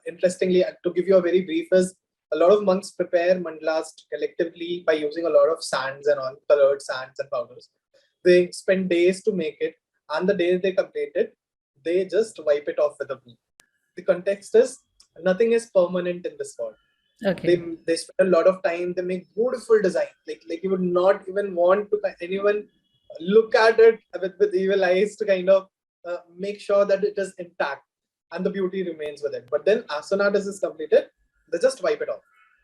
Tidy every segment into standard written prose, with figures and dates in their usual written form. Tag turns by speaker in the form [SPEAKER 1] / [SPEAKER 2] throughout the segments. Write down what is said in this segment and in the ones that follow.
[SPEAKER 1] Interestingly, to give you a very brief, is a lot of monks prepare mandalas collectively by using a lot of sands and all, colored sands and powders. They spend days to make it, and the day they complete it, they just wipe it off with a broom. The context is nothing is permanent in this world. They
[SPEAKER 2] Okay.
[SPEAKER 1] they spend a lot of time. They make beautiful design. Like you would not even want to anyone look at it with evil eyes to kind of make sure that it is intact and the beauty remains with it. But then as soon as this is completed, they just wipe it off.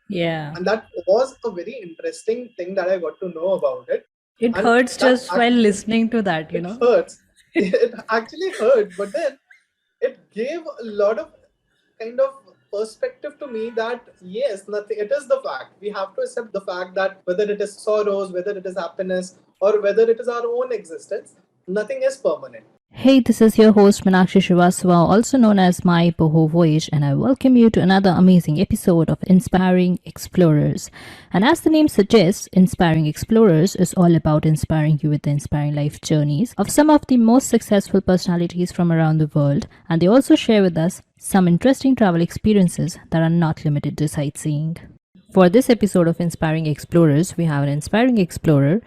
[SPEAKER 2] Yeah.
[SPEAKER 1] And that was a very interesting thing that I got to know about it.
[SPEAKER 2] It
[SPEAKER 1] And
[SPEAKER 2] hurts
[SPEAKER 1] that
[SPEAKER 2] just while listening to that,
[SPEAKER 1] it hurts. It actually hurt, but then it gave a lot of kind of perspective to me that yes, nothing, it is the fact. We have to accept the fact that whether it is sorrows, whether it is happiness, or whether it is our own existence, nothing is permanent.
[SPEAKER 2] Hey, this is your host Meenakshi Srivastava, also known as MyBohoVoyage, and I welcome you to another amazing episode of Inspiring Explorers. And as the name suggests, Inspiring Explorers is all about inspiring you with the inspiring life journeys of some of the most successful personalities from around the world, and they also share with us some interesting travel experiences that are not limited to sightseeing. For this episode of Inspiring Explorers, we have an inspiring explorer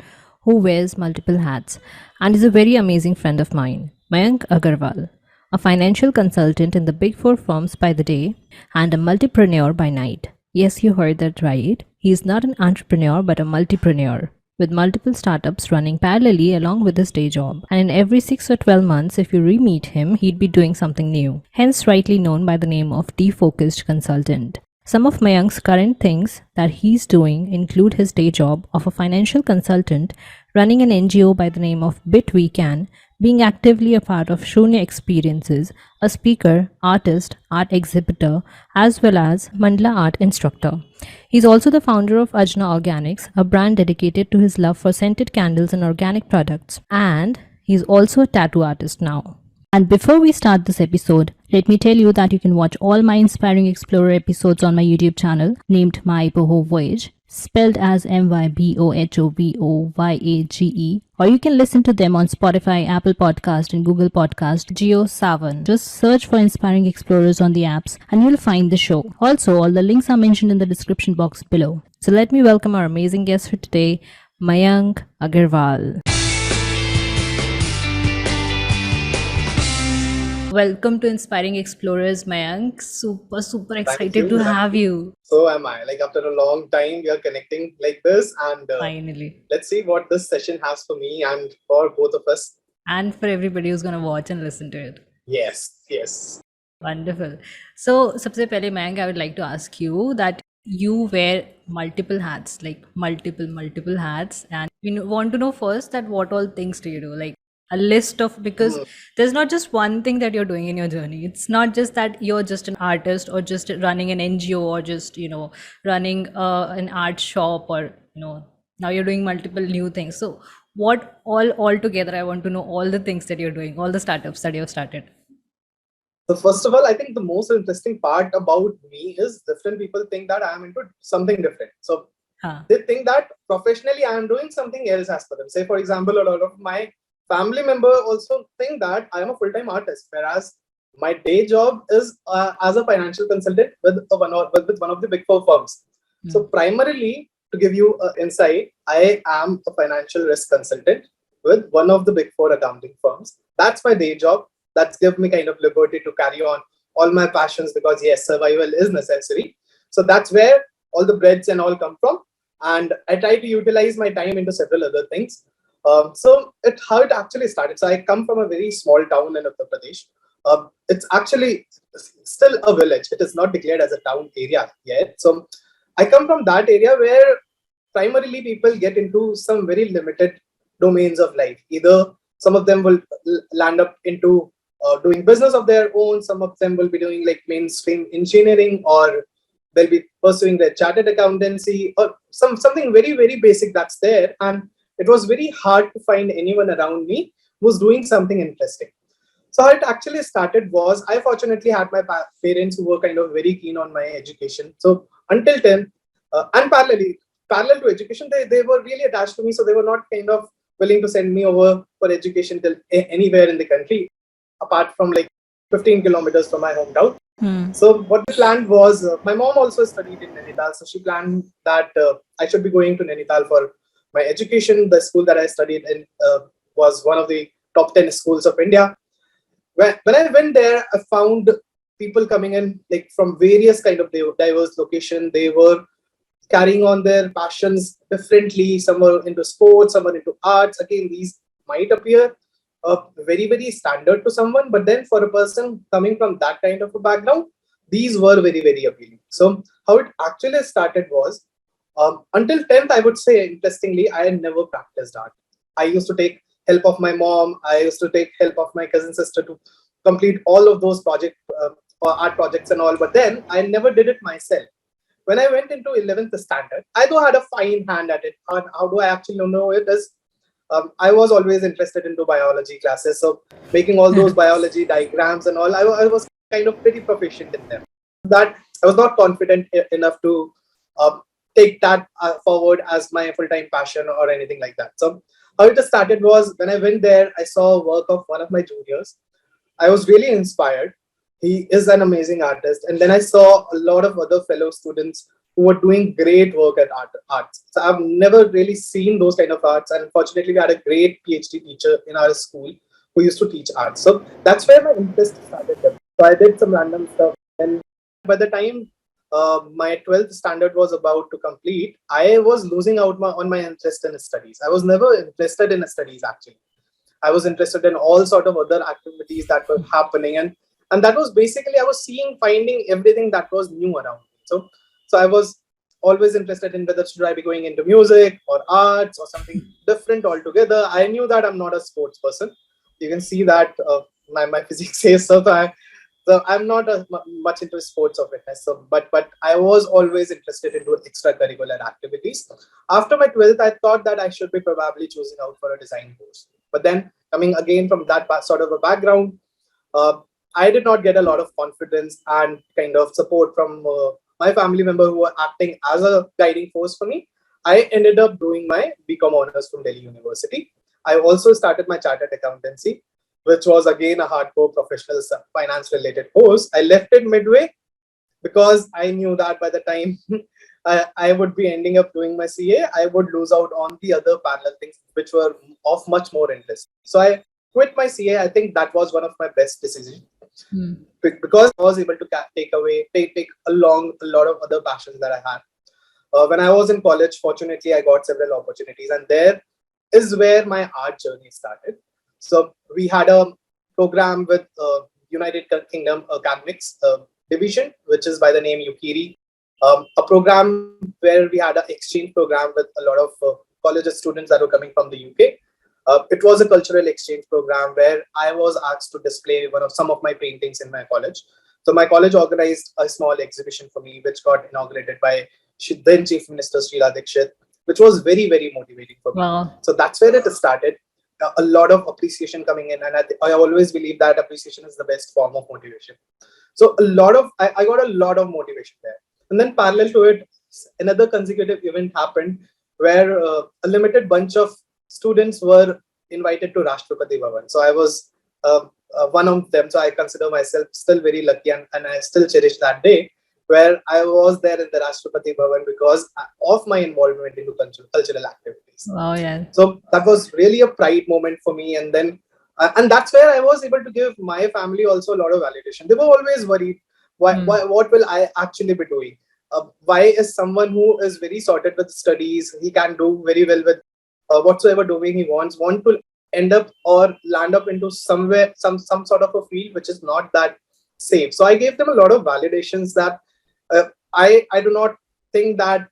[SPEAKER 2] who wears multiple hats and is a very amazing friend of mine, Mayank Agarwal, a financial consultant in the big four firms by the day and a multipreneur by night. Yes, you heard that right. He is not an entrepreneur but a multipreneur, with multiple startups running parallelly along with his day job. And in every 6 or 12 months, if you re-meet him, he'd be doing something new, hence rightly known by the name of defocused consultant. Some of Mayank's current things that he's doing include his day job of a financial consultant, running an NGO by the name of Bit We Can, being actively a part of Shoonya experiences, a speaker, artist, art exhibitor, as well as mandala art instructor. He's also the founder of Ajna Organics, a brand dedicated to his love for scented candles and organic products. And he's also a tattoo artist now. And before we start this episode, let me tell you that you can watch all my Inspiring Explorer episodes on my YouTube channel named MyBohoVoyage, spelled as MyBohoVoyage, or you can listen to them on Spotify, Apple Podcast, and Google Podcast, Geo Savan. Just search for Inspiring Explorers on the apps and you'll find the show. Also, all the links are mentioned in the description box below. So let me welcome our amazing guest for today, Mayank Agarwal. Welcome to Inspiring Explorers, Mayank. Super
[SPEAKER 1] Thank
[SPEAKER 2] excited
[SPEAKER 1] you.
[SPEAKER 2] to have you.
[SPEAKER 1] So am I. Like after a long time, we are connecting like this, and
[SPEAKER 2] Finally.
[SPEAKER 1] let's see what this session has for me and for both of us.
[SPEAKER 2] And for everybody who's going to watch and listen to it.
[SPEAKER 1] Yes.
[SPEAKER 2] Wonderful. So, सबसे पहले Mayank, I would like to ask you that you wear multiple hats, like multiple hats, and we want to know first that what all things do you do, like a list of, because there's not just one thing that you're doing in your journey. It's not just that you're just an artist or just running an NGO or just running an art shop, or now you're doing multiple new things. So what all together, I want to know all the things that you're doing, all the startups that you've started.
[SPEAKER 1] So first of all, I think the most interesting part about me is different people think that I am into something different. So they think that professionally I am doing something else as per them. Say for example, a lot of my family member also think that I am a full-time artist, whereas my day job is as a financial consultant with one of the big four firms. So primarily, to give you insight, I am a financial risk consultant with one of the big four accounting firms. That's my day job. That's give me kind of liberty to carry on all my passions, because yes, survival is necessary. So that's where all the breads and all come from. And I try to utilize my time into several other things. So how it actually started. So I come from a very small town in Uttar Pradesh. It's actually still a village. It is not declared as a town area yet. So I come from that area where primarily people get into some very limited domains of life. Either some of them will land up into doing business of their own. Some of them will be doing like mainstream engineering, or they'll be pursuing their chartered accountancy, or something very, very basic that's there. And it was very hard to find anyone around me who was doing something interesting. So how it actually started was, I fortunately had my parents who were kind of very keen on my education. So until 10, and parallel to education, they were really attached to me. So they were not kind of willing to send me over for education till anywhere in the country, apart from like 15 kilometers from my hometown. So what we planned was, my mom also studied in Nainital, so she planned that I should be going to Nainital for my education. The school that I studied in was one of the top 10 schools of India. When I went there, I found people coming in like from various kind of diverse location. They were carrying on their passions differently. Some were into sports, some were into arts. Again, these might appear very, very standard to someone, but then for a person coming from that kind of a background, these were very, very appealing. So how it actually started was, until 10th, I would say, interestingly, I had never practiced art. I used to take help of my mom. I used to take help of my cousin sister to complete all of those or art projects and all. But then I never did it myself. When I went into 11th standard, I though had a fine hand at it. And how do I actually know it is, I was always interested into biology classes. So making all those biology diagrams and all, I was kind of pretty proficient in them. That I was not confident enough to take that forward as my full-time passion or anything like that. So how it started was, when I went there, I saw work of one of my juniors. I was really inspired. He is an amazing artist. And then I saw a lot of other fellow students who were doing great work at arts. So I've never really seen those kind of arts. And fortunately, we had a great PhD teacher in our school who used to teach art. So that's where my interest started. So I did some random stuff. And by the time my 12th standard was about to complete, I was losing out on my interest in studies. I was never interested in studies, actually. I was interested in all sort of other activities that were happening, and that was basically, I was finding everything that was new around me. So I was always interested in whether should I be going into music or arts or something different altogether. I knew that I'm not a sports person. You can see that my physics says so. So I'm not much into sports or fitness. So, but I was always interested into extracurricular activities. After my 12th, I thought that I should be probably choosing out for a design course. But then coming again from that sort of a background, I did not get a lot of confidence and kind of support from my family member who were acting as a guiding force for me. I ended up doing my BCom honors from Delhi University. I also started my chartered accountancy, which was again a hardcore professional finance related course. I left it midway because I knew that by the time I would be ending up doing my CA, I would lose out on the other parallel things which were of much more interest. So I quit my CA. I think that was one of my best decisions because I was able to take along a lot of other passions that I had. When I was in college, fortunately, I got several opportunities, and there is where my art journey started. So we had a program with United Kingdom Academics Division, which is by the name UKIRI, a program where we had an exchange program with a lot of college students that were coming from the UK. It was a cultural exchange program where I was asked to display some of my paintings in my college. So my college organized a small exhibition for me, which got inaugurated by then Chief Minister Sheila, which was very, very motivating for me.
[SPEAKER 2] Wow.
[SPEAKER 1] So that's where it started. A lot of appreciation coming in, and I always believe that appreciation is the best form of motivation. So I got a lot of motivation there. And then parallel to it, another consecutive event happened where a limited bunch of students were invited to Rashtrapati Bhavan. So I was one of them. So I consider myself still very lucky, and I still cherish that day where I was there in the Rashtrapati Bhavan because of my involvement into cultural activities.
[SPEAKER 2] Oh, yeah.
[SPEAKER 1] So that was really a pride moment for me. And then, and that's where I was able to give my family also a lot of validation. They were always worried, what will I actually be doing? Why is someone who is very sorted with studies, he can do very well with whatsoever doing he want to end up or land up into somewhere, some sort of a field which is not that safe. So I gave them a lot of validations that I do not think that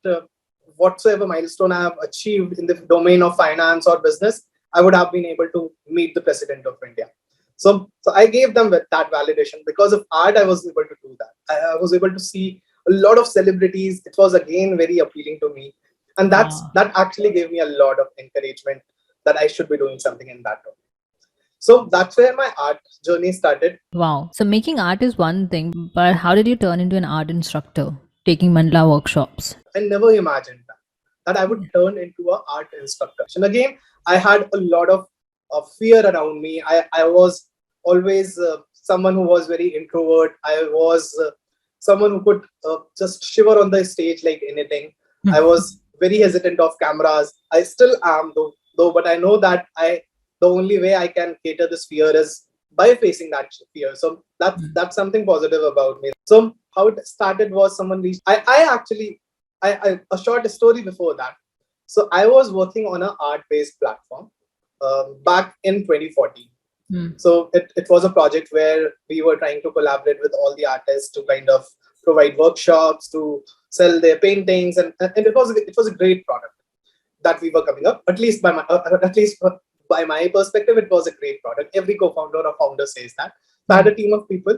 [SPEAKER 1] whatsoever milestone I have achieved in the domain of finance or business, I would have been able to meet the President of India. So I gave them that validation. Because of art, I was able to do that. I was able to see a lot of celebrities. It was again very appealing to me. And that actually gave me a lot of encouragement that I should be doing something in that way. So that's where my art journey started.
[SPEAKER 2] Wow. So making art is one thing, but how did you turn into an art instructor, taking mandala workshops?
[SPEAKER 1] I never imagined that I would turn into an art instructor. And again, I had a lot of fear around me. I was always someone who was very introvert. I was someone who could just shiver on the stage like anything. I was very hesitant of cameras. I still am though, but I know that the only way I can cater this fear is by facing that fear. So that's something positive about me. So how it started was someone reached. I actually a short story before that. So I was working on an art-based platform back in 2014. So it was a project where we were trying to collaborate with all the artists to kind of provide workshops, to sell their paintings, and it was a great product that we were coming up. At least by my perspective, it was a great product. Every co-founder or founder says that. I had a team of people.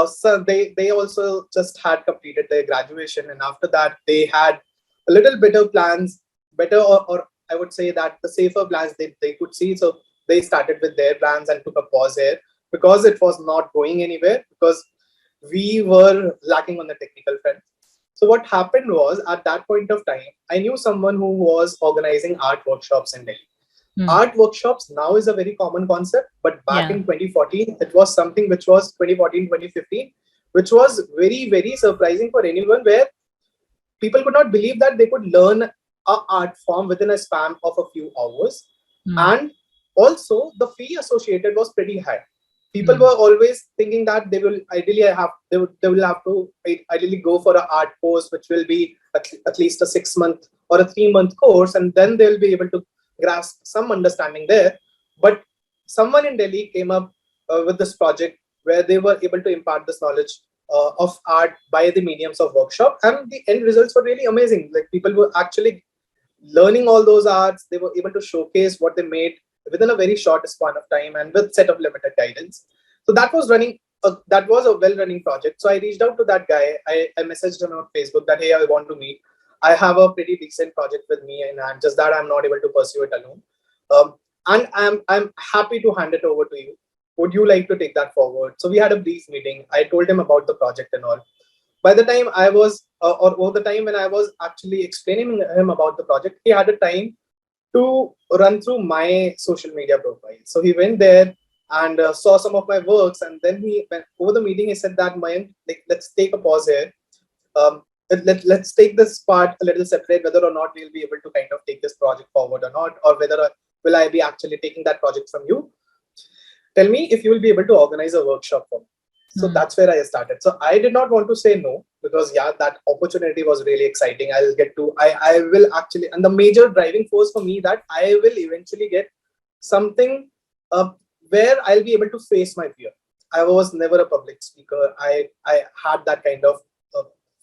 [SPEAKER 1] So they also just had completed their graduation, and after that they had a little better plans, or I would say that the safer plans they could see. So they started with their plans and took a pause here because it was not going anywhere, because we were lacking on the technical front. So what happened was, at that point of time, I knew someone who was organizing art workshops in Delhi. Art workshops now is a very common concept, but back in 2014, it was something which was 2014, 2015, which was very, very surprising for anyone, where people could not believe that they could learn an art form within a span of a few hours. And also the fee associated was pretty high. People were always thinking that they will have to ideally go for an art course, which will be at least a 6-month or a 3-month course, and then they'll be able to grasp some understanding there. But someone in Delhi came up with this project where they were able to impart this knowledge of art by the mediums of workshop, and the end results were really amazing. Like, people were actually learning all those arts. They were able to showcase what they made within a very short span of time and with set of limited guidance. So that was a well-running project. So I reached out to that guy. I messaged him on Facebook that, hey, I want to meet. I have a pretty decent project with me, and just that I'm not able to pursue it alone. And I'm happy to hand it over to you. Would you like to take that forward? So we had a brief meeting. I told him about the project and all. By the time I was, or over the time when I was actually explaining him about the project, he had a time to run through my social media profile. So he went there and saw some of my works, and then he went over the meeting. He said that, Mayank, let's take a pause here. Let's take this part a little separate, whether or not we'll be able to kind of take this project forward or not, or whether will I be actually taking that project from you. Tell me if you will be able to organize a workshop for me. So that's where I started. So I did not want to say no, because that opportunity was really exciting. I will actually, and the major driving force for me, that I will eventually get something where I'll be able to face my fear. I was never a public speaker. I had that kind of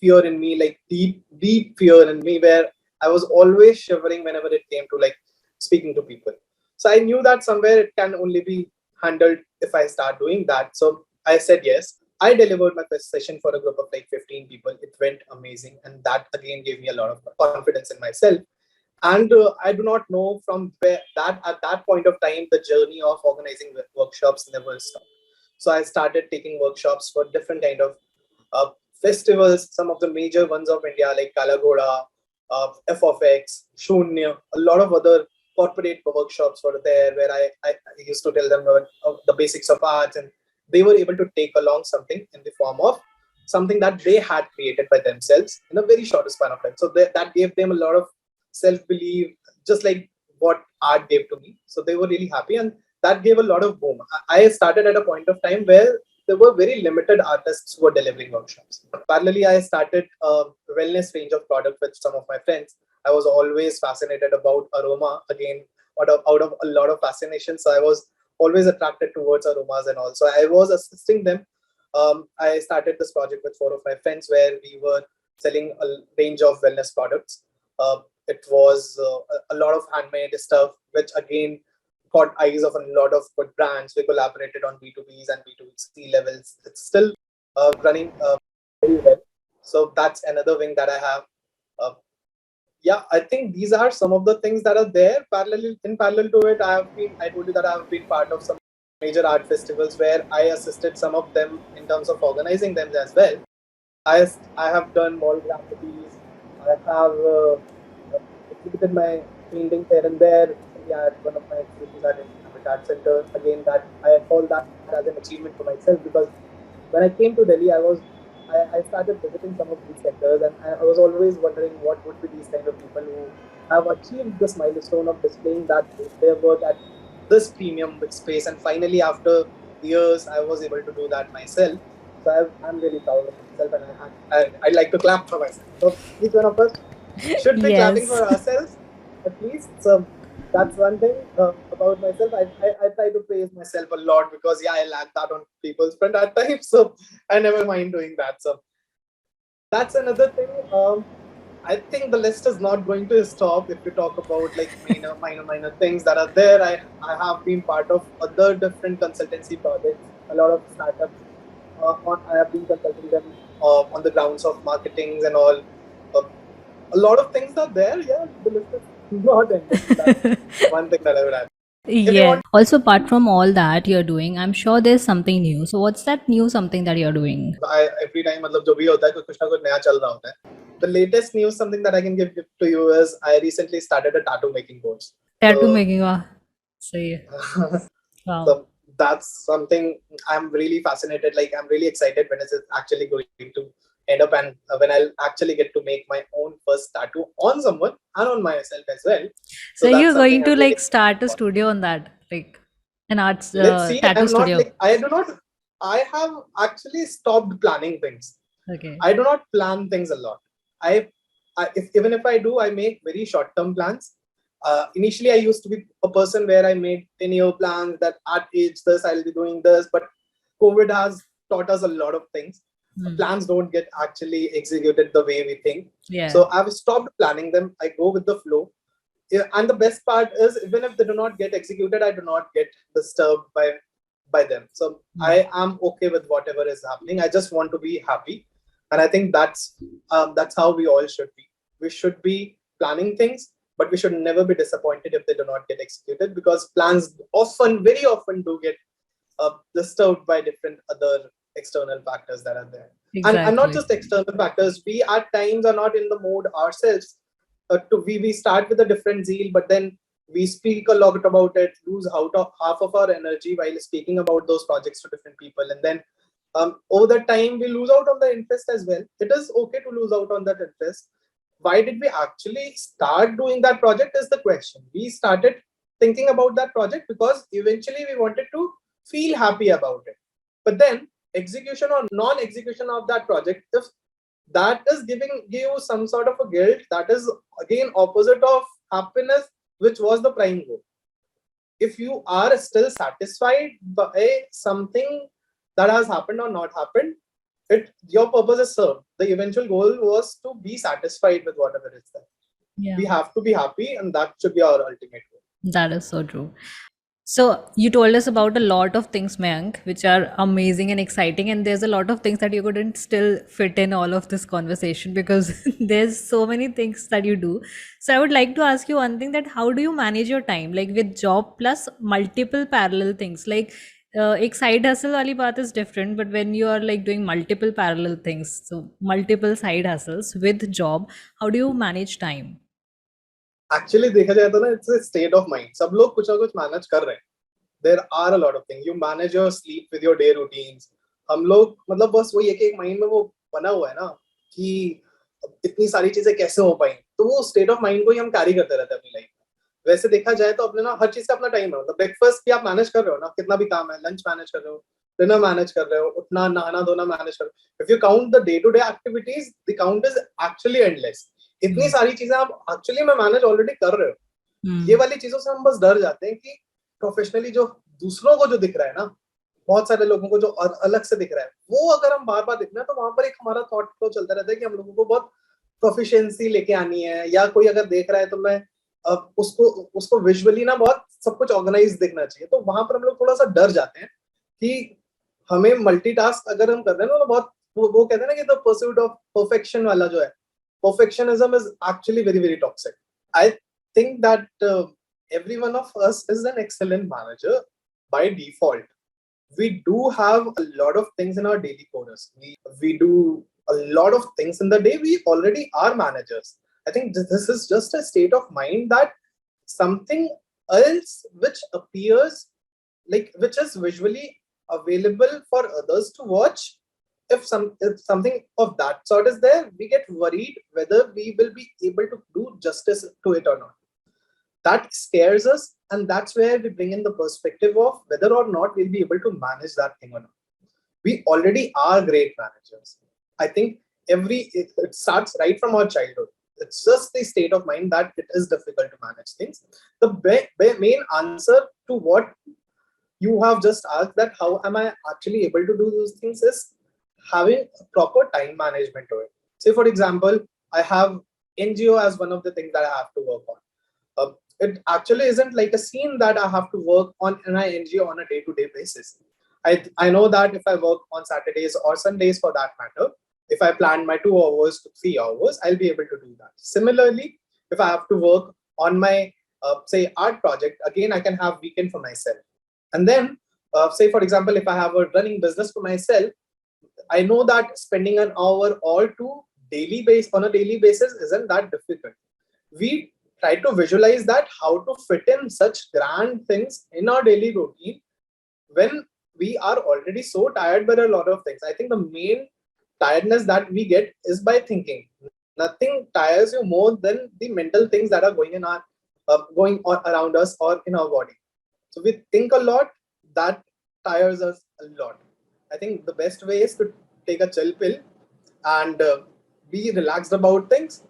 [SPEAKER 1] fear in me, like deep fear in me, where I was always shivering whenever it came to like speaking to people. So I knew that somewhere it can only be handled if I start doing that. So I said yes. I delivered my first session for a group of like 15 people. It went amazing. And that again gave me a lot of confidence in myself. And I do not know from where that at that point of time, the journey of organizing workshops never stopped. So I started taking workshops for different kind of festivals, some of the major ones of India, like Kalagoda, FFX, Shoonya, a lot of other corporate workshops were there, where I used to tell them the basics of arts, and they were able to take along something in the form of something that they had created by themselves in a very short span of time. So that gave them a lot of self-belief, just like what art gave to me. So they were really happy, and that gave a lot of boom. I started at a point of time where there were very limited artists who were delivering workshops. Parallelly, I started a wellness range of product with some of my friends. I was always fascinated about aroma, again, out of a lot of fascination. So I was always attracted towards aromas and all. So I was assisting them. I started this project with 4 of my friends, where we were selling a range of wellness products. It was a lot of handmade stuff, which again caught eyes of a lot of good brands. We collaborated on B2Bs and B2C levels. It's still running very well. So that's another wing that I have. I think these are some of the things that are there. In parallel to it, I told you that I have been part of some major art festivals where I assisted some of them in terms of organizing them as well. I have done mall graffitis. I have exhibited my paintings here and there. Yeah, at one of my exhibitions I did art center. Again, that I call that as an achievement for myself, because when I came to Delhi, I started visiting some of these centers, and I was always wondering what would be these kind of people who have achieved this milestone of displaying their work at this premium space. And finally, after years, I was able to do that myself. So I'm really proud of myself, and I like to clap for myself. So each one of us should be clapping for ourselves at least. So that's one thing about myself. I try to praise myself a lot, because I lack that on people's front at times. So I never mind doing that. So that's another thing. I think the list is not going to stop if we talk about like minor things that are there. I have been part of other different consultancy projects, a lot of startups. I have been consulting them on the grounds of marketings and all. A lot of things are there. Yeah, the list is not ending. That's one thing that I would add.
[SPEAKER 2] Yeah. Also, apart from all that you're doing, I'm sure there's something new. So, what's that new something that you're doing?
[SPEAKER 1] Every time, मतलब जो भी होता है कुछ ना कुछ नया चल रहा होता है. The latest news, something that I can give to you, is I recently started a tattoo making course.
[SPEAKER 2] Tattoo making, wow. Wow.
[SPEAKER 1] So that's something I'm really fascinated. Like, I'm really excited when it's actually going to end up, and when I'll actually get to make my own first tattoo on someone and on myself as well.
[SPEAKER 2] So you're going to like start a studio on that, like an arts
[SPEAKER 1] Let's see.
[SPEAKER 2] tattoo studio.
[SPEAKER 1] I have actually stopped planning things.
[SPEAKER 2] Okay.
[SPEAKER 1] I do not plan things a lot. Even if I do, I make very short-term plans. Initially, I used to be a person where I made 10-year plans that at age this, I'll be doing this. But COVID has taught us a lot of things. Plans don't get actually executed the way we think.
[SPEAKER 2] Yeah.
[SPEAKER 1] So I've stopped planning them. I go with the flow. Yeah, and the best part is, even if they do not get executed, I do not get disturbed by them. So I am okay with whatever is happening. I just want to be happy. And I think that's how we all should be. We should be planning things, but we should never be disappointed if they do not get executed, because plans very often do get disturbed by different other external factors that are there.
[SPEAKER 2] Exactly.
[SPEAKER 1] And not just external factors. We at times are not in the mood ourselves. We start with a different zeal, but then we speak a lot about it, lose half of our energy while speaking about those projects to different people. And then over the time, we lose out on the interest as well. It is okay to lose out on that interest. Why did we actually start doing that project is the question. We started thinking about that project because eventually we wanted to feel happy about it. But then execution or non-execution of that project, if that is giving you some sort of a guilt, that is again opposite of happiness, which was the prime goal. If you are still satisfied by something that has happened or not happened, your purpose is served. The eventual goal was to be satisfied with whatever is there. Yeah. We have to be happy, and that should be our ultimate goal.
[SPEAKER 2] That is so true. So you told us about a lot of things, Mayank, which are amazing and exciting. And there's a lot of things that you couldn't still fit in all of this conversation, because there's so many things that you do. So I would like to ask you one thing, that how do you manage your time, like with job plus multiple parallel things? Like एक side hustle वाली बात is different, but when you are like doing multiple parallel things, so multiple side hustles with job, how do you manage time?
[SPEAKER 1] Actually, देखा जाए तो ना, it's a state of mind. सब लोग कुछ ना कुछ manage कर रहे हैं. There are a lot of things. You manage your sleep with your day routines. हम लोग मतलब बस वो एक mind में वो बना हुआ है ना कि इतनी सारी चीजें कैसे हो पाई. तो वो state of mind को ही हम carry करते रहते हैं अपनी life में. वैसे देखा जाए तो अपने ना हर चीज का अपना टाइम है. मतलब ब्रेकफास्ट भी आप मैनेज कर रहे हो ना, कितना भी काम है, लंच मैनेज कर रहे हो, डिनर मैनेज कर रहे हो, उठना नहाना धोना मैनेज कर रहे हो. If you count the day to day activities, the count is actually endless. इतनी सारी चीजें आप एक्चुअली में मैनेज ऑलरेडी कर रहे हो. ये वाली चीजों से हम बस डर जाते हैं कि प्रोफेशनली जो दूसरों को जो दिख रहा है ना, बहुत सारे लोगों को जो अलग से दिख रहा है, वो अगर हम बार बार दिख रहे हैं, तो वहां पर एक हमारा थॉट फ्लो चलता रहता है कि हम लोगों को बहुत प्रोफिशिएंसी लेके आनी है, या कोई अगर देख रहा है तो मैं उसको विजुअली ना बहुत सब कुछ ऑर्गेनाइज दिखना चाहिए. तो वहां पर हम लोग थोड़ा सा डर जाते हैं कि हमें मल्टीटास्क अगर हम कर रहे हैं ना, तो बहुत वो कहते हैं ना कि द परस्यूट ऑफ परफेक्शन वाला जो है, perfectionism is actually very, very toxic. I think that every one of us is an excellent manager by default. We do have a lot of things in our daily course. We do a lot of things in the day. We already are managers. I think this is just a state of mind that something else which appears like, which is visually available for others to watch. If something of that sort is there, we get worried whether we will be able to do justice to it or not. That scares us, and that's where we bring in the perspective of whether or not we'll be able to manage that thing or not. We already are great managers. I think it starts right from our childhood. It's just the state of mind that it is difficult to manage things. The main answer to what you have just asked, that how am I actually able to do those things, is having proper time management to it. Say, for example, I have NGO as one of the things that I have to work on. It actually isn't like a scene that I have to work on in an NGO on a day-to-day basis. I know that if I work on Saturdays or Sundays for that matter, if I plan my 2 hours to 3 hours, I'll be able to do that. Similarly, if I have to work on my, say, art project, again, I can have weekend for myself. And then, say, for example, if I have a running business for myself, I know that spending an hour or two on a daily basis isn't that difficult. We try to visualize that how to fit in such grand things in our daily routine when we are already so tired by a lot of things. I think the main tiredness that we get is by thinking. Nothing tires you more than the mental things that are going on around us or in our body. So we think a lot, that tires us a lot. I think the best way is to take a chill pill and be relaxed about things.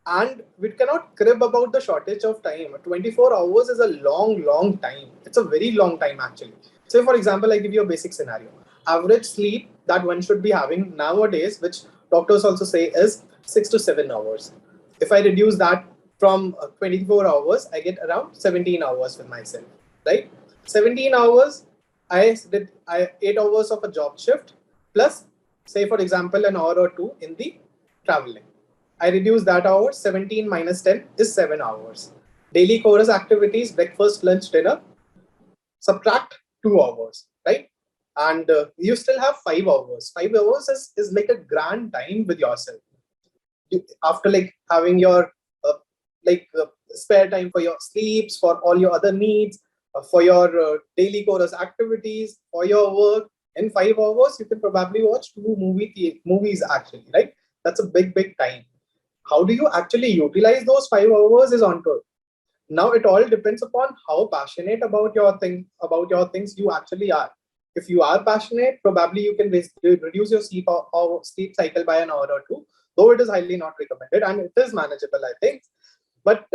[SPEAKER 1] And we cannot crib about the shortage of time. 24 hours is a long time. It's a very long time actually. Say, for example, I give you a basic scenario. Average sleep that one should be having nowadays, which doctors also say, is 6 to 7 hours. If I reduce that from 24 hours, I get around 17 hours with myself, right? 17 hours, I did 8 hours of a job shift, plus, say, for example, an hour or two in the traveling. I reduce that hours. 17 minus 10 is 7 hours. Daily chorus activities, breakfast, lunch, dinner, subtract 2 hours, right? And you still have 5 hours. 5 hours is like a grand time with yourself. After like having your spare time for your sleeps, for all your other needs, for your daily chorus activities, for your work, in 5 hours, you can probably watch 2 movies actually, right? That's a big time. How do you actually utilize those 5 hours is on to it. Now it all depends upon how passionate about your things you actually are. If you are passionate, probably you can reduce your sleep or sleep cycle by an hour or two, though it is highly not recommended and it is manageable, I think. But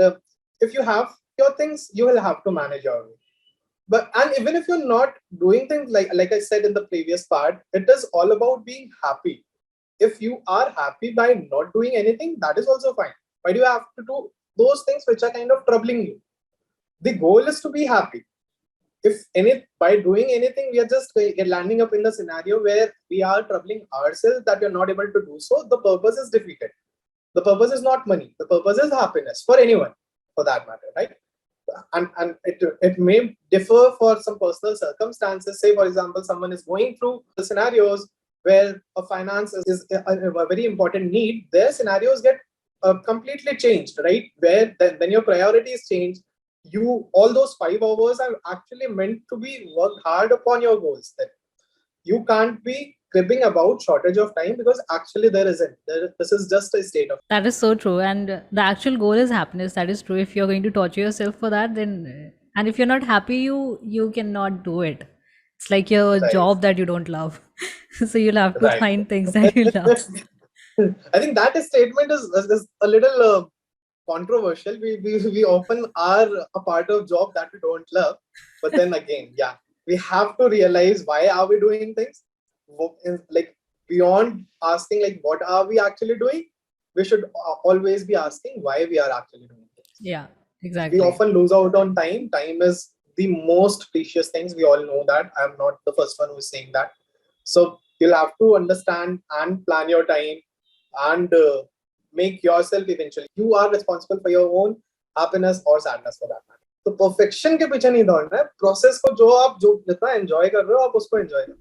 [SPEAKER 1] if you have your things, you will have to manage your way. And even if you're not doing things like I said in the previous part, it is all about being happy. If you are happy by not doing anything, that is also fine. Why do you have to do those things which are kind of troubling you? The goal is to be happy. By doing anything, we are just landing up in the scenario where we are troubling ourselves that we are not able to do so. The purpose is defeated. The purpose is not money. The purpose is happiness for anyone, for that matter, right? And it may differ for some personal circumstances. Say, for example, someone is going through the scenarios where a finance is a very important need. Their scenarios get completely changed, right? Where then your priorities change. All those 5 hours are actually meant to be worked hard upon your goals. Then you can't be cribbing about shortage of time, because actually there isn't. This is just a state of.
[SPEAKER 2] That is so true. And the actual goal is happiness. That is true. If you're going to torture yourself for that, then, and if you're not happy, you cannot do it. It's like your job that you don't love. So you'll have to find things that you love.
[SPEAKER 1] I think that statement is a little controversial. We often are a part of job that we don't love, but then again, yeah, we have to realize why are we doing things. Like, beyond asking like what are we actually doing, we should always be asking why we are actually doing things.
[SPEAKER 2] Yeah, exactly.
[SPEAKER 1] We often lose out on time. Time is the most precious things. We all know that. I'm not the first one who's saying that. So you'll have to understand and plan your time and make yourself eventually. You are responsible for your own happiness or sadness for that matter. तो perfection के पीछे नहीं दौड़ना है. Process को जो जितना enjoy कर रहे हो, आप उसको enjoy करो.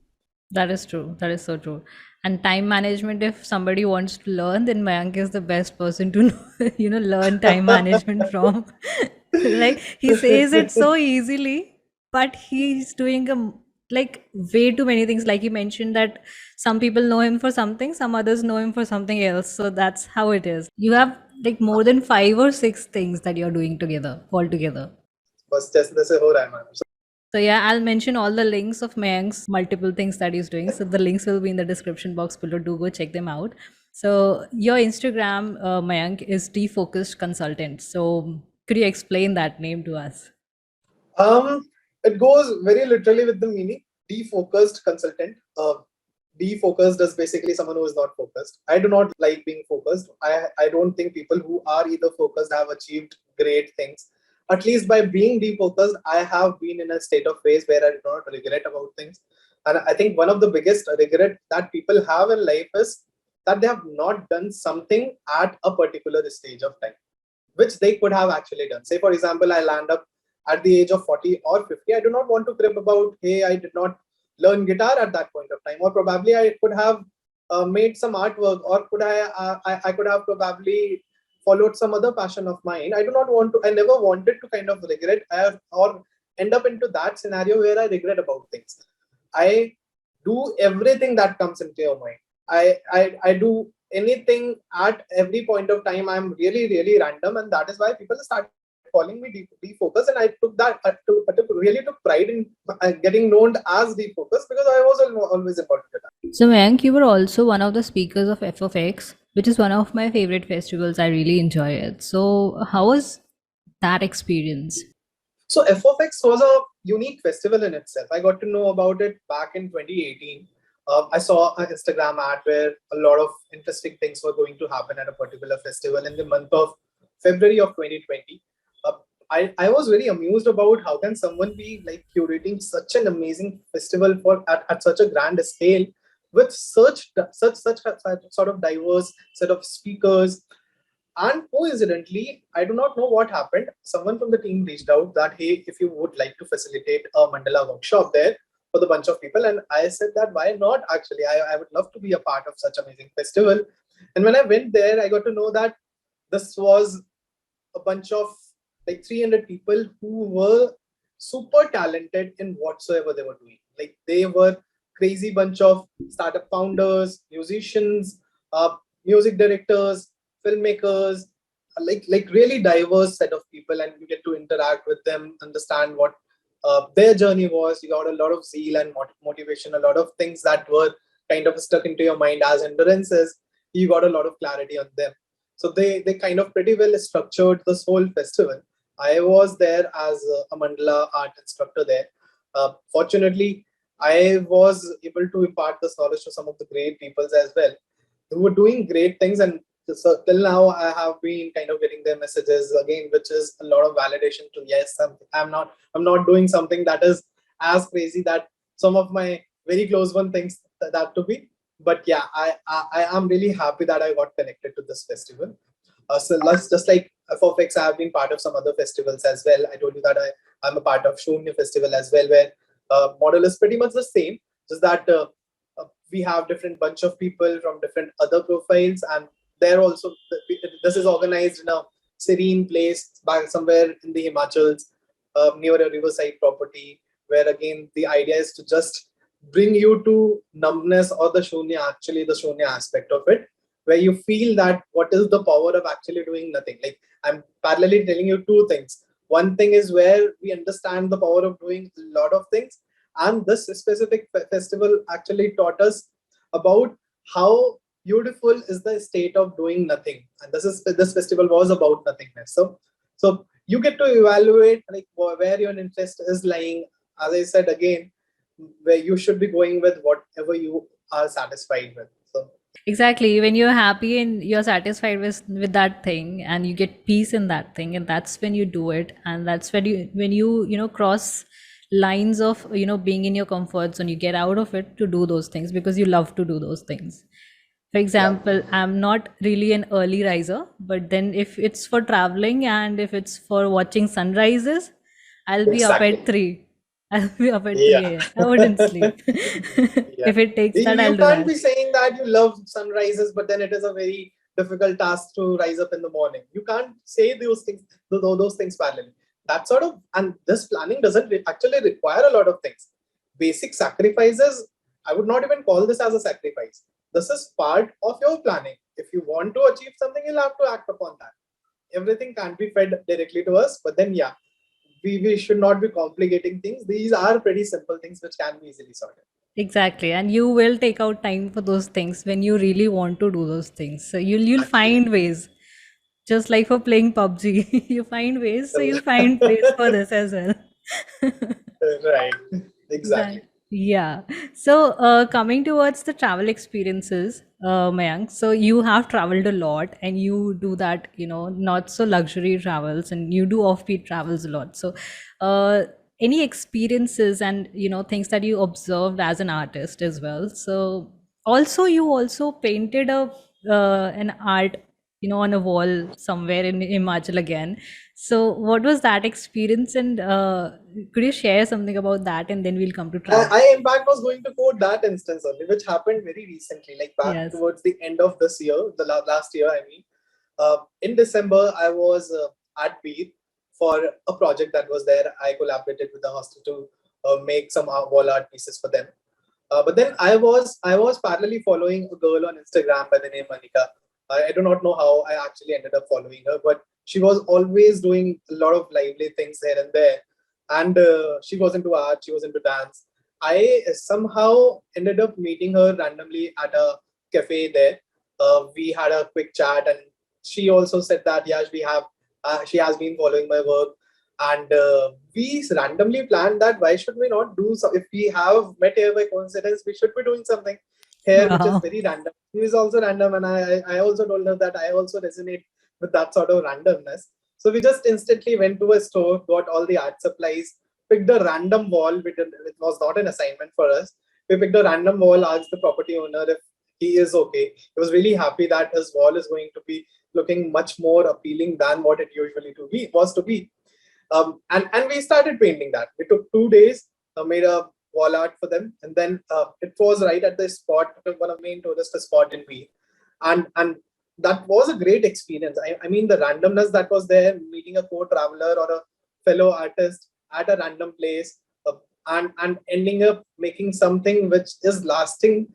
[SPEAKER 2] That is true. That is so true. And time management, if somebody wants to learn, then Mayank is the best person to know, learn time management from. Like he says it so easily, but he's doing like way too many things. Like you mentioned that some people know him for something, some others know him for something else. So that's how it is. You have like more than 5 or 6 things that you're doing together, all together.
[SPEAKER 1] बस जैसे हो रहा है ma'am.
[SPEAKER 2] So yeah, I'll mention all the links of Mayank's multiple things that he's doing. So the links will be in the description box below. Do go check them out. So your Instagram, Mayank, is defocused consultant. So could you explain that name to us?
[SPEAKER 1] It goes very literally with the meaning. Defocused consultant. Defocused is basically someone who is not focused. I do not like being focused. I don't think people who are either focused have achieved great things. At least by being defocused, I have been in a state of phase where I do not regret about things. And I think one of the biggest regret that people have in life is that they have not done something at a particular stage of time, which they could have actually done. Say, for example, I land up at the age of 40 or 50. I do not want to crib about, hey, I did not learn guitar at that point of time, or probably I could have made some artwork, or I could have probably followed some other passion of mine. I do not want to. I never wanted to kind of regret or end up into that scenario where I regret about things. I do everything that comes into your mind. I do anything at every point of time. I'm really random, and that is why people start calling me defocus, and I took that really took pride in getting known as defocus because I was always involved with that.
[SPEAKER 2] So Mayank, you were also one of the speakers of FFX, which is one of my favorite festivals. I really enjoy it. So how was that experience?
[SPEAKER 1] So FFX was a unique festival in itself. I got to know about it back in 2018. I saw an Instagram ad where a lot of interesting things were going to happen at a particular festival in the month of February of 2020. I was very amused about how can someone be like curating such an amazing festival at such a grand scale with such sort of diverse set of speakers. And coincidentally, I do not know what happened. Someone from the team reached out that, hey, if you would like to facilitate a mandala workshop there for the bunch of people. And I said that, why not? Actually, I would love to be a part of such amazing festival. And when I went there, I got to know that this was a bunch of like 300 people who were super talented in whatsoever they were doing. Like they were crazy bunch of startup founders, musicians, music directors, filmmakers, like really diverse set of people, and you get to interact with them, understand what their journey was. You got a lot of zeal and motivation, a lot of things that were kind of stuck into your mind as endurances. You got a lot of clarity on them. So they kind of pretty well structured this whole festival. I was there as a mandala art instructor there. Fortunately, I was able to impart this knowledge to some of the great peoples as well who were doing great things. And so till now, I have been kind of getting their messages again, which is a lot of validation to yes, I'm not doing something that is as crazy that some of my very close one thinks that to be. But yeah, I am really happy that I got connected to this festival. So just like FFX, I have been part of some other festivals as well. I told you that I'm a part of Shoonya festival as well, where model is pretty much the same, just that we have different bunch of people from different other profiles, and they're also, this is organized in a serene place back somewhere in the Himachals, near a riverside property, where again the idea is to just bring you to numbness or the shunya, actually the shunya aspect of it, where you feel that what is the power of actually doing nothing. Like I'm parallelly telling you two things. One thing is where we understand the power of doing a lot of things, and this specific festival actually taught us about how beautiful is the state of doing nothing. And this festival was about nothingness. So you get to evaluate like where your interest is lying. As I said again, where you should be going with whatever you are satisfied with. So
[SPEAKER 2] Exactly. When you're happy and you're satisfied with that thing and you get peace in that thing, and that's when you do it. And that's when you cross lines of being in your comfort zone, you get out of it to do those things because you love to do those things. For
[SPEAKER 1] yeah,
[SPEAKER 2] example, I'm not really an early riser, but then if it's for traveling and if it's for watching sunrises, I'll be up
[SPEAKER 1] exactly.
[SPEAKER 2] at 3. I'll be up at
[SPEAKER 1] Yeah.
[SPEAKER 2] 3 a.m. I wouldn't sleep.
[SPEAKER 1] Yeah.
[SPEAKER 2] If it takes that,
[SPEAKER 1] You
[SPEAKER 2] I'll do
[SPEAKER 1] can't
[SPEAKER 2] that.
[SPEAKER 1] be saying that you love sunrises, but then it is a very difficult task to rise up in the morning. You can't say those things parallelly. that sort of, and this planning doesn't actually require a lot of things. Basic sacrifices, I would not even call this as a sacrifice. This is part of your planning. If you want to achieve something, you'll have to act upon that. Everything can't be fed directly to us, but then yeah, we should not be complicating things. These are pretty simple things which can be easily sorted.
[SPEAKER 2] Exactly, and you will take out time for those things when you really want to do those things. So you'll find ways, just like for playing PUBG. You find ways, so you'll find ways for this as well.
[SPEAKER 1] Right, exactly.
[SPEAKER 2] Yeah. So, coming towards the travel experiences, Mayank, so you have traveled a lot and you do that, not so luxury travels and you do offbeat travels a lot. So, any experiences and, things that you observed as an artist as well. So, also, you also painted an art, on a wall somewhere in Himachal again. So, what was that experience? And could you share something about that? And then we'll come to travel.
[SPEAKER 1] I in fact was going to quote that instance only, which happened very recently, like back
[SPEAKER 2] Yes.
[SPEAKER 1] towards the end of this year, the last year, I mean. In December, I was at Beer for a project that was there. I collaborated with the hostel to make some wall art pieces for them. But then I was parallelly following a girl on Instagram by the name Manika. I do not know how I actually ended up following her, but she was always doing a lot of lively things here and there. And she was into art, she was into dance. I somehow ended up meeting her randomly at a cafe there. We had a quick chat, and she also said that yeah, she has been following my work, and we randomly planned that why should we not do so? If we have met here by coincidence, we should be doing something here, which is very random. She is also random, and I also told her that I also resonate with that sort of randomness. So we just instantly went to a store, got all the art supplies, picked a random wall. It was not an assignment for us. We picked a random wall, asked the property owner if he is okay. He was really happy that his wall is going to be looking much more appealing than what it usually was to be. And we started painting that. We took 2 days, made a wall art for them, and then it was right at the spot, one of the main tourist spot in Beer. And that was a great experience. I mean, the randomness that was there, meeting a co-traveler or a fellow artist at a random place, and ending up making something which is lasting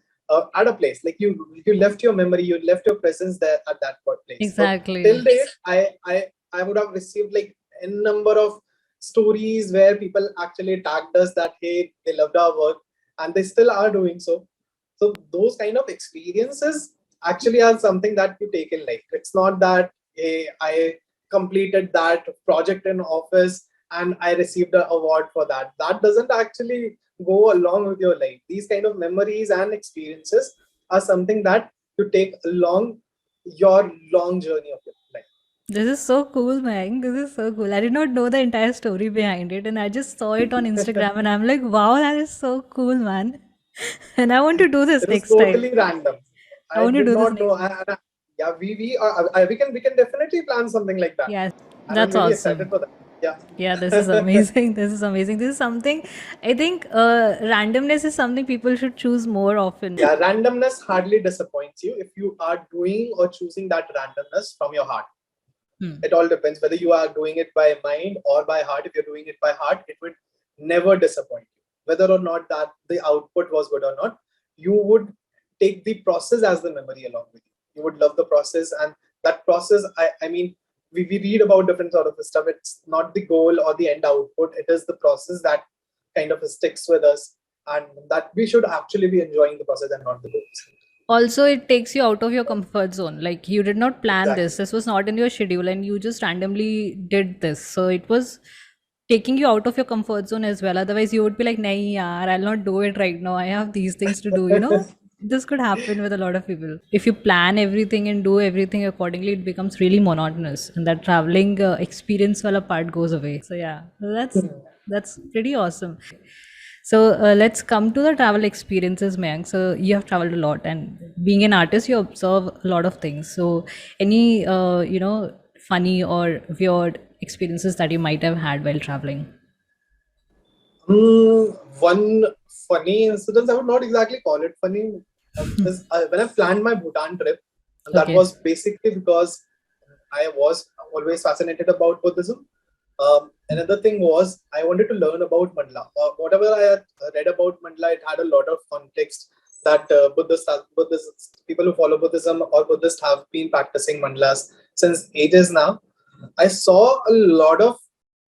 [SPEAKER 1] at a place. Like you left your memory, you left your presence there at that place.
[SPEAKER 2] Exactly.
[SPEAKER 1] So, till date, I would have received like a number of stories where people actually tagged us that hey, they loved our work, and they still are doing so. So those kind of experiences actually are something that you take in life. It's not that hey, I completed that project in office and I received an award for that. That doesn't actually go along with your life. These kind of memories and experiences are something that you take along your long journey of your life.
[SPEAKER 2] This is so cool, man. This is so cool. I did not know the entire story behind it, and I just saw it on Instagram, and I'm like, wow, that is so cool, man. And I want to do this next time.
[SPEAKER 1] It was totally random.
[SPEAKER 2] I want to
[SPEAKER 1] did
[SPEAKER 2] do
[SPEAKER 1] not
[SPEAKER 2] this
[SPEAKER 1] know.
[SPEAKER 2] next
[SPEAKER 1] Yeah, we can definitely plan something like that.
[SPEAKER 2] Yes,
[SPEAKER 1] And
[SPEAKER 2] that's
[SPEAKER 1] I'm really
[SPEAKER 2] awesome.
[SPEAKER 1] excited for that. Yeah.
[SPEAKER 2] Yeah, this is amazing. This is amazing. This is something I think randomness is something people should choose more often.
[SPEAKER 1] Yeah, randomness hardly disappoints you if you are doing or choosing that randomness from your heart. It all depends whether you are doing it by mind or by heart. If you're doing it by heart, it would never disappoint you. Whether or not that the output was good or not, you would take the process as the memory along with you. You would love the process, and that process, I mean, we read about different sort of stuff. It's not the goal or the end output. It is the process that kind of sticks with us, and that we should actually be enjoying the process and not the goals.
[SPEAKER 2] Also, it takes you out of your comfort zone. Like you did not plan
[SPEAKER 1] Exactly.
[SPEAKER 2] this. This was not in your schedule, and you just randomly did this. So it was taking you out of your comfort zone as well. Otherwise, you would be like, "Nahi, yaar, I'll not do it right now. I have these things to do." This could happen with a lot of people. If you plan everything and do everything accordingly, it becomes really monotonous, and that traveling experience wala part goes away. So yeah, that's pretty awesome. So let's come to the travel experiences, Mayank. So you have traveled a lot, and being an artist, you observe a lot of things. So any funny or weird experiences that you might have had while traveling?
[SPEAKER 1] One funny incident, I would not exactly call it funny, is when I planned my Bhutan trip, and that was basically because I was always fascinated about Buddhism. Another thing was I wanted to learn about mandala. Whatever I had read about mandala, it had a lot of context that Buddhists, people who follow Buddhism or Buddhists have been practicing mandalas since ages now. I saw a lot of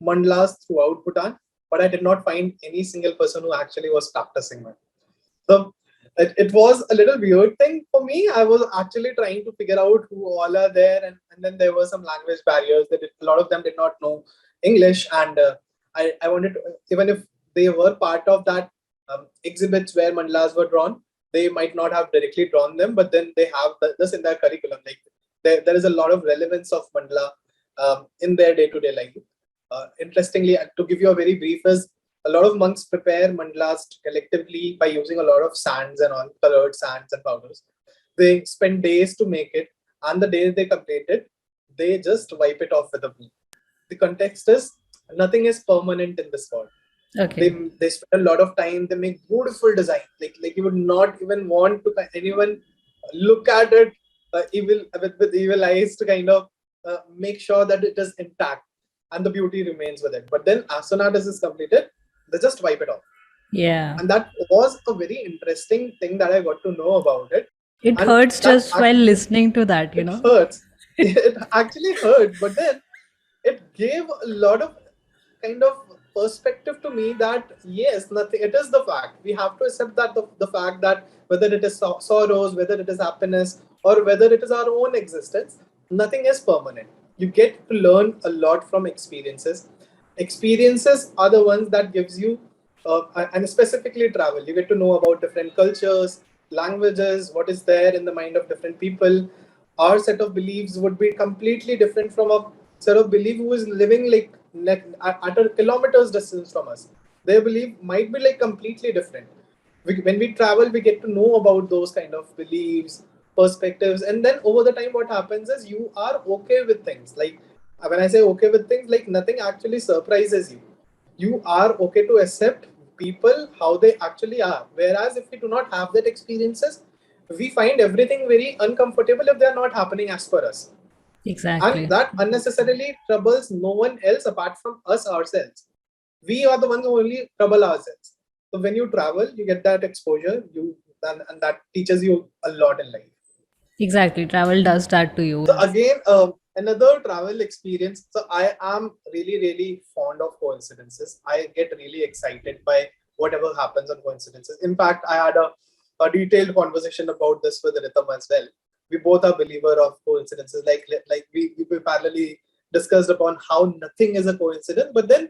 [SPEAKER 1] mandalas throughout Bhutan, but I did not find any single person who actually was practicing one. So it was a little weird thing for me. I was actually trying to figure out who all are there, and then there were some language barriers. A lot of them did not know English, and I wanted to, even if they were part of that exhibits where mandalas were drawn, they might not have directly drawn them, but then they have this in their curriculum. Like there is a lot of relevance of mandala in their day-to-day life. Interestingly, to give you a very brief, is a lot of monks prepare mandalas collectively by using a lot of sands and all, colored sands and powders. They spend days to make it, and the day they complete it, they just wipe it off with a broom. The context is nothing is permanent in this world.
[SPEAKER 2] Okay.
[SPEAKER 1] They spend a lot of time. They make beautiful design. Like you would not even want to anyone look at it with evil eyes to kind of make sure that it is intact and the beauty remains with it. But then as soon as this is completed, they just wipe it off.
[SPEAKER 2] Yeah.
[SPEAKER 1] And that was a very interesting thing that I got to know about it.
[SPEAKER 2] It
[SPEAKER 1] And
[SPEAKER 2] hurts just while listening to that, you
[SPEAKER 1] it
[SPEAKER 2] know.
[SPEAKER 1] hurts. It actually hurt, but then it gave a lot of kind of perspective to me that yes, nothing. It is the fact. We have to accept that the fact that whether it is sorrows, whether it is happiness, or whether it is our own existence, nothing is permanent. You get to learn a lot from experiences. Experiences are the ones that gives you, and specifically travel. You get to know about different cultures, languages, what is there in the mind of different people. Our set of beliefs would be completely different from a set of belief who is living like at a kilometers distance from us. Their belief might be like completely different. When we travel, we get to know about those kind of beliefs, perspectives, and then over the time, what happens is you are okay with things. Like when I say okay with things, like nothing actually surprises you. You are okay to accept people how they actually are. Whereas if we do not have that experiences, we find everything very uncomfortable if they are not happening as per us.
[SPEAKER 2] Exactly.
[SPEAKER 1] And that unnecessarily troubles no one else apart from us ourselves. We are the ones who only trouble ourselves. So when you travel, you get that exposure, and that teaches you a lot in life.
[SPEAKER 2] Exactly. Travel does that to you.
[SPEAKER 1] So again, another travel experience. So I am really, really fond of coincidences. I get really excited by whatever happens on coincidences. In fact, I had a detailed conversation about this with Rhythm as well. We both are believer of coincidences. Like we parallelly discussed upon how nothing is a coincidence, but then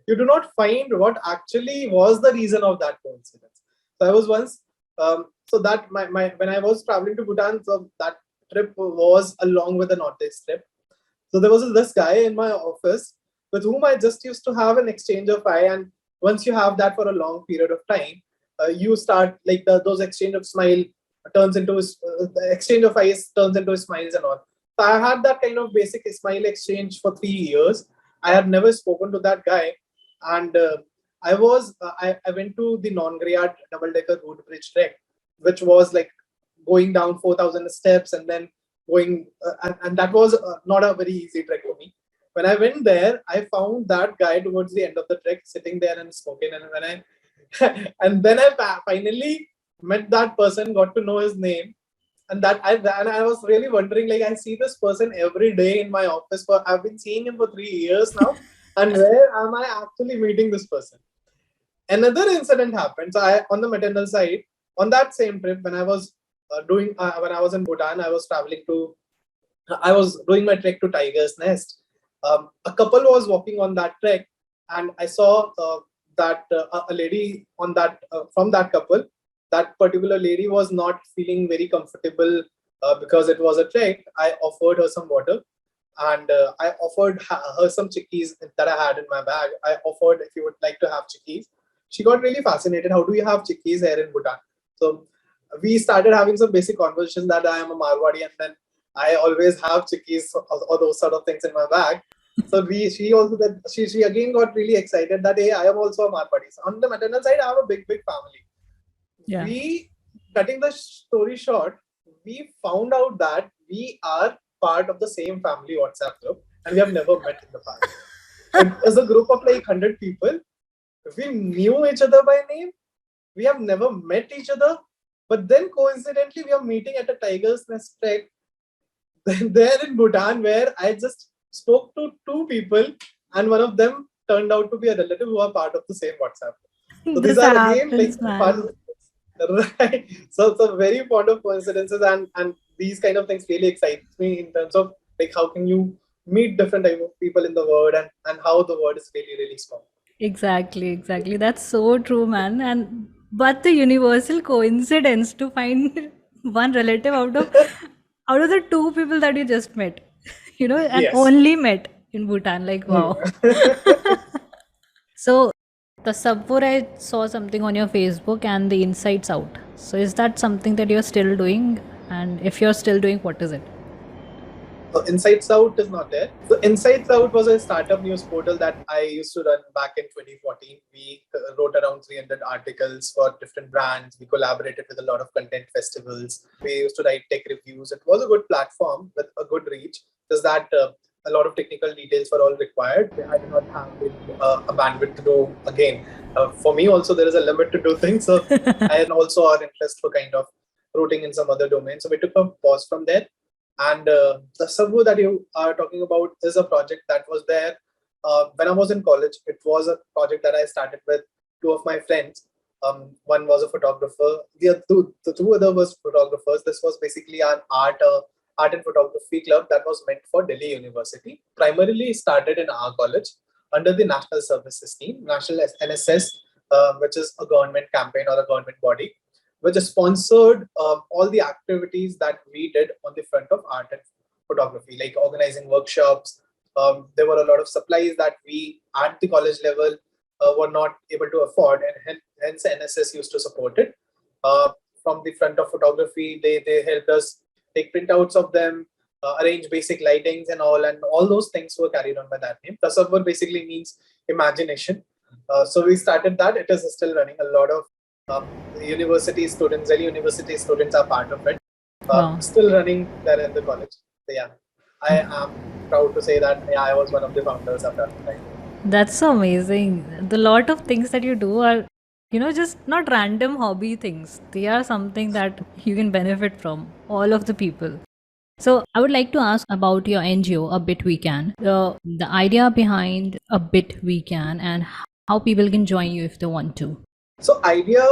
[SPEAKER 1] you do not find what actually was the reason of that coincidence. So I was once so that my when I was traveling to Bhutan, so that trip was along with the Northeast trip. So there was this guy in my office with whom I just used to have an exchange of eye, and once you have that for a long period of time, you start like those exchange of smile turns into the exchange of eyes turns into smiles and all. So I had that kind of basic smile exchange for 3 years. I had never spoken to that guy, and I went to the non-Griat double-decker road bridge trek, which was like going down 4,000 steps and then going, and that was not a very easy trek for me. When I went there, I found that guy towards the end of the trek sitting there and smoking. And when I, and then I finally met that person, got to know his name, and I was really wondering, like I see this person every day in my office for I've been seeing him for 3 years now, and where am I actually meeting this person? Another incident happened. So I, on the maternal side, on that same trip, when I was when I was in Bhutan, I was doing my trek to Tiger's Nest. A couple was walking on that trek, and I saw that a lady on that from that couple. That particular lady was not feeling very comfortable because it was a trek. I offered her some water, and I offered her some chickies that I had in my bag. I offered if you would like to have chickies. She got really fascinated. How do you have chickies here in Bhutan? So we started having some basic conversation that I am a Marwadi, and then I always have chickies or those sort of things in my bag. So she also that she again got really excited that hey, I am also a Marwadi. So on the maternal side, I have a big family.
[SPEAKER 2] Yeah.
[SPEAKER 1] We, cutting the story short, we found out that we are part of the same family WhatsApp group, and we have never met in the past. It is a group of like 100 people. We knew each other by name. We have never met each other. But then coincidentally, we are meeting at a Tiger's Nest trek there in Bhutan, where I just spoke to two people, and one of them turned out to be a relative who are part of the same WhatsApp. So these
[SPEAKER 2] This
[SPEAKER 1] are again like
[SPEAKER 2] happens,
[SPEAKER 1] part
[SPEAKER 2] man.
[SPEAKER 1] of right. So it's a very fond of coincidences, and these kind of things really excites me in terms of like how can you meet different type of people in the world, and how the world is really really small.
[SPEAKER 2] Exactly. That's so true, man. And but the universal coincidence to find one relative out of the two people that you just met, and
[SPEAKER 1] Yes.
[SPEAKER 2] only met in Bhutan. Like,
[SPEAKER 1] Hmm.
[SPEAKER 2] wow. So the Subway, I saw something on your Facebook and the Insights Out. So is that something that you're still doing? And if you're still doing, what is it?
[SPEAKER 1] So Insights Out is not there. So Insights Out was a startup news portal that I used to run back in 2014. We wrote around 300 articles for different brands. We collaborated with a lot of content festivals. We used to write tech reviews. It was a good platform with a good reach. Just that a lot of technical details were all required. I did not have a bandwidth to do again. For me also, there is a limit to do things. So and also our interest for kind of rooting in some other domains. So we took a pause from there. And the Subway that you are talking about is a project that was there when I was in college. It was a project that I started with two of my friends. One was a photographer. The two other was photographers. This was basically an art and photography club that was meant for Delhi University. Primarily started in our college under the National Services Scheme, National NSS, which is a government campaign or a government body which sponsored all the activities that we did on the front of art and photography, like organizing workshops. There were a lot of supplies that we at the college level were not able to afford, and hence NSS used to support it. From the front of photography, they helped us take printouts of them, arrange basic lightings and all those things were carried on by that name. Tasavvur basically means imagination. So we started that. It is still running. A lot of university students, Delhi University students are part of it.
[SPEAKER 2] Wow.
[SPEAKER 1] Still running there in the college. So yeah, I am proud to say that yeah, I was one of the founders of that time.
[SPEAKER 2] That's so amazing. The lot of things that you do are, just not random hobby things. They are something that you can benefit from, all of the people. So I would like to ask about your NGO, A Bit We Can. The idea behind A Bit We Can and how people can join you if they want to.
[SPEAKER 1] So idea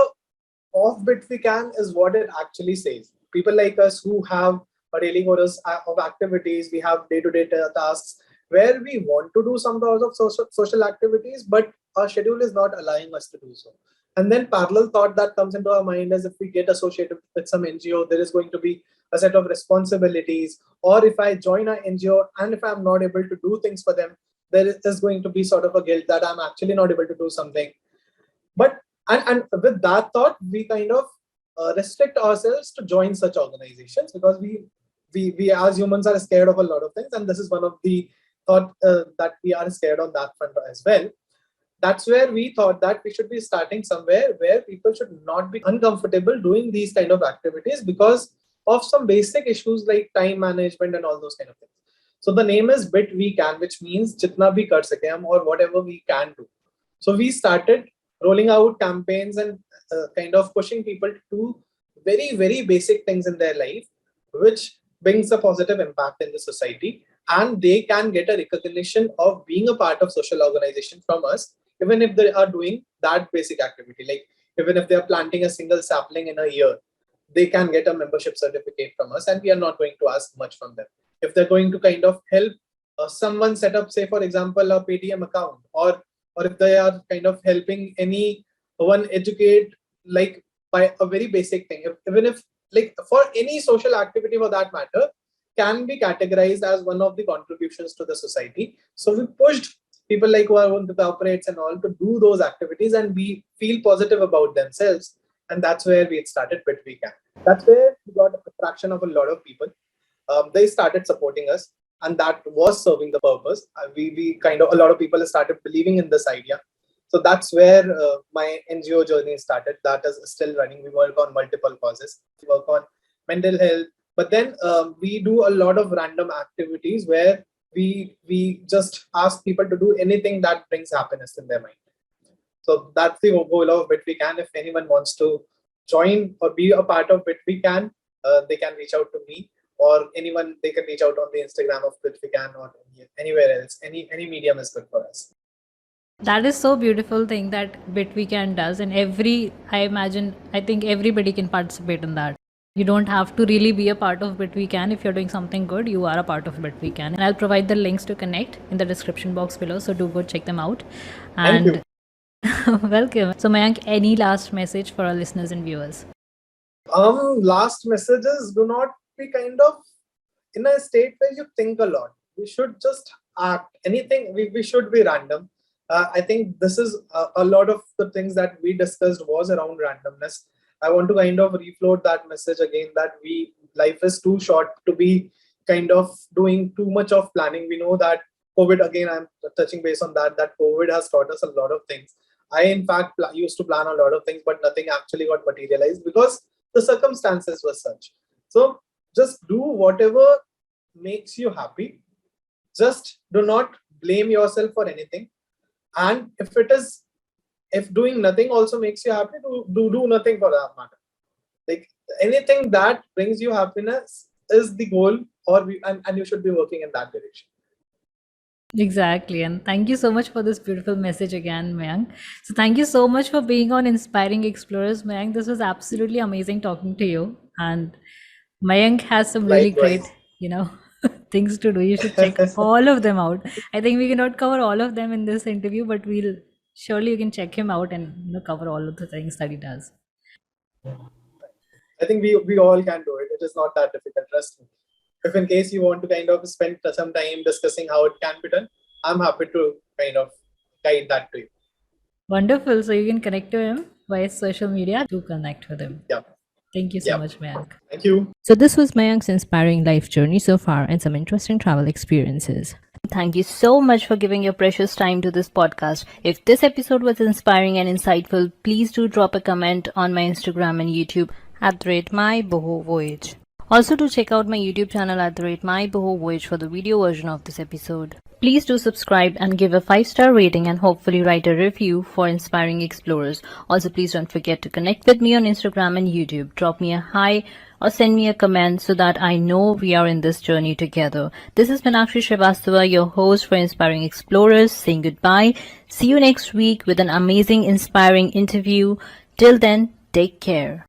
[SPEAKER 1] of Bit We Can is what it actually says. People like us who have a daily chorus of activities, we have day-to-day tasks where we want to do some sort of social activities, but our schedule is not allowing us to do so. And then parallel thought that comes into our mind is if we get associated with some NGO, there is going to be a set of responsibilities. Or if I join an NGO and if I'm not able to do things for them, there is going to be sort of a guilt that I'm actually not able to do something. But and with that thought, we kind of restrict ourselves to join such organizations because we as humans are scared of a lot of things, and this is one of the thought that we are scared on that front as well. That's where we thought that we should be starting somewhere where people should not be uncomfortable doing these kind of activities because of some basic issues like time management and all those kind of things. So the name is Bit We Can, which means jitna bhi kar sake hum or whatever we can do. So we started rolling out campaigns and kind of pushing people to do very, very basic things in their life, which brings a positive impact in the society. And they can get a recognition of being a part of social organization from us, even if they are doing that basic activity. Like even if they are planting a single sapling in a year, they can get a membership certificate from us, and we are not going to ask much from them. If they're going to kind of help someone set up, say for example, a Paytm account, or if they are kind of helping anyone educate, like by a very basic thing, even if like for any social activity for that matter, can be categorized as one of the contributions to the society. So we pushed people like who are on the corporates and all to do those activities and we feel positive about themselves. And that's where we started Bit We Can. That's where we got attraction of a lot of people. They started supporting us, and that was serving the purpose. We kind of, a lot of people started believing in this idea. So that's where my NGO journey started. That is still running. We work on multiple causes. We work on mental health, but then we do a lot of random activities where we just ask people to do anything that brings happiness in their mind. So that's the goal of Bit We Can. If anyone wants to join or be a part of Bit We Can, they can reach out to me, or anyone. They can reach out on the Instagram of Bit We Can, or anywhere else. Any medium is good for us.
[SPEAKER 2] That is so beautiful thing that Bit We Can does, and I think everybody can participate in that. You don't have to really be a part of Bit We Can. If you're doing something good, you are a part of Bit We Can. And I'll provide the links to connect in the description box below, so do go check them out.
[SPEAKER 1] Thank you.
[SPEAKER 2] Welcome. So Mayank, any last message for our listeners and viewers?
[SPEAKER 1] Last messages: do not be kind of in a state where you think a lot. We should just act. Anything, we should be random. I think this is a lot of the things that we discussed was around randomness. I want to kind of refloat that message again, that life is too short to be kind of doing too much of planning. We know that COVID, again, I'm touching base on that COVID has taught us a lot of things. I, in fact, used to plan a lot of things, but nothing actually got materialized because the circumstances were such. So just do whatever makes you happy. Just do not blame yourself for anything. And if doing nothing also makes you happy, do nothing for that matter. Like anything that brings you happiness is the goal, and you should be working in that direction.
[SPEAKER 2] Exactly. And thank you so much for this beautiful message again, Mayank. So thank you so much for being on Inspiring Explorers, Mayank. This was absolutely amazing talking to you. And Mayank has some really
[SPEAKER 1] Likewise.
[SPEAKER 2] great, things to do. You should check all of them out. I think we cannot cover all of them in this interview, but surely you can check him out and cover all of the things that he does.
[SPEAKER 1] I think we all can do it. It is not that difficult, trust me. If in case you want to kind of spend some time discussing how it can be done, I'm happy to kind of guide that to you.
[SPEAKER 2] Wonderful. So you can connect to him via social media to connect with him.
[SPEAKER 1] Yeah.
[SPEAKER 2] Thank you so much, Mayank.
[SPEAKER 1] Thank you.
[SPEAKER 2] So this was Mayank's inspiring life journey so far and some interesting travel experiences. Thank you so much for giving your precious time to this podcast. If this episode was inspiring and insightful, please do drop a comment on my Instagram and YouTube at @MyBohoVoyage. Also do check out my YouTube channel at @MyBohoVoyage for the video version of this episode. Please do subscribe and give a 5-star rating and hopefully write a review for Inspiring Explorers. Also, please don't forget to connect with me on Instagram and YouTube. Drop me a hi or send me a comment so that I know we are in this journey together. This is Shiva, your host for Inspiring Explorers, saying goodbye. See you next week with an amazing, inspiring interview. Till then, take care.